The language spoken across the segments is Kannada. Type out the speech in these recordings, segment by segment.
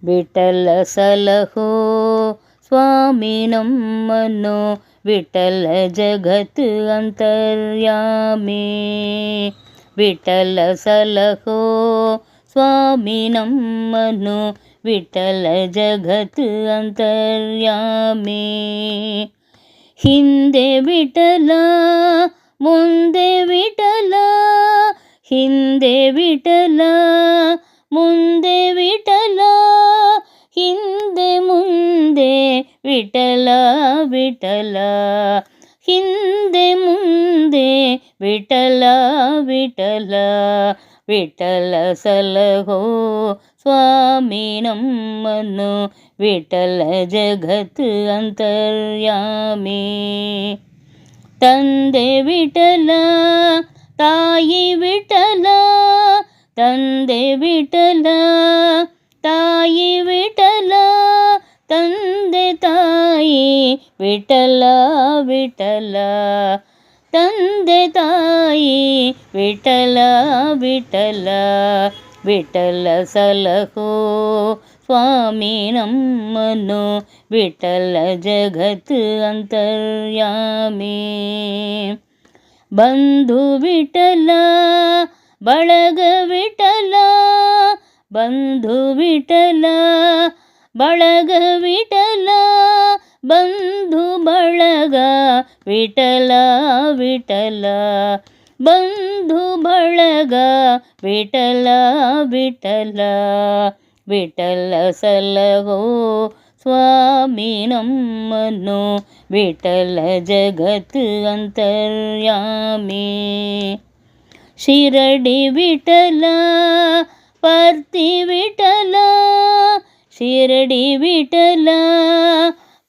ವಿಠಲ ಸಲಹೋ ಸ್ವಾಮಿ ನಮ್ಮನ್ನು, ವಿಠಲ ಜಗತ್ ಅಂತರ್ಯಾಮಿ. ವಿಠಲ ಸಲಹೋ ಸ್ವಾಮಿ ನಮ್ಮನ್ನು, ವಿಠಲ ಜಗತ್ ಅಂತರ್ಯಾಮಿ. ಹಿಂದೆ ವಿಠಲ ಮುಂದೆ ವಿಠಲ, ಹಿಂದೆ ವಿಠಲ ಮುಂದೆ ವಿಠಲ, ಹಿಂದೆ ಮುಂದೆ ವಿಠಲ ವಿಠಲ, ಹಿಂದೆ ಮುಂದೆ ವಿಠಲ ವಿಠಲ. ವಿಠಲ ಸಲಹೋ ಸ್ವಾಮಿ ನಮ್ಮನ್ನು, ವಿಠಲ ಜಗತ್ ಅಂತರ್ಯಾಮಿ. ತಂದೆ ವಿಠಲ ತಾಯಿ ವಿಠಲ, ತಂದೆ ವಿಠಲ ತಾಯಿ ವಿಠಲ, ತಂದೆ ತಾಯಿ ವಿಠಲ ವಿಠಲ, ತಂದೆ ತಾಯಿ ವಿಠಲ ವಿಠಲ. ವಿಠಲ ಸಲಹೋ ಸ್ವಾಮಿ ನಮ್ಮನ್ನು, ವಿಠಲ ಜಗತ್ ಅಂತರ್ಯಾಮಿ. ಬಂಧು ವಿಠಲ ಬಳಗ ವಿಠಲ, ಬಂಧು ವಿಠಲ ಬಳಗ ವಿಠಲ, ಬಂಧು ಬಳಗ ವಿಠಲ ವಿಠಲ, ಬಂಧು ಬಳಗ ವಿಠಲ ವಿಠಲ. ವಿಠಲ ಸಲಹೋ ಸ್ವಾಮಿ ನಮ್ಮನ್ನು, ವಿಠಲ ಜಗತ್ ಅಂತರ್ಯಾಮಿ. ಶಿರಡಿ ವಿಠಲ ಪರ್ತಿ ವಿಠಲ, ಶಿರಡಿ ವಿಠಲ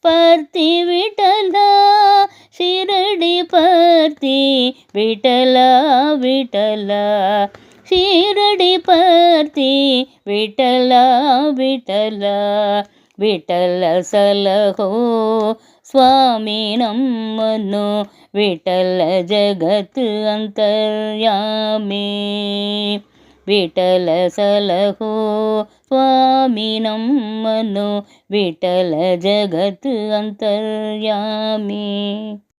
ಪರ್ತಿ ವಿಠಲ, ಶಿರಡಿ ಪರ್ತಿ ವಿಠಲ ವಿಠಲ, ಶಿರಡಿ ಪರ್ತಿ ವಿಠಲ ವಿಠಲ. ವಿಠಲ ಸಲಹೋ ಸ್ವಾಮಿ ನಮ್ಮನ್ನು, ವಿಠಲ ಜಗತ್ ಅಂತರ್ಯಾಮಿ. ವಿಠಲ ಸಲಹೋ ಸ್ವಾಮಿ ನಮ್ಮನ್ನು, ವಿಠಲ ಜಗತ್ ಅಂತರ್ಯಾಮಿ.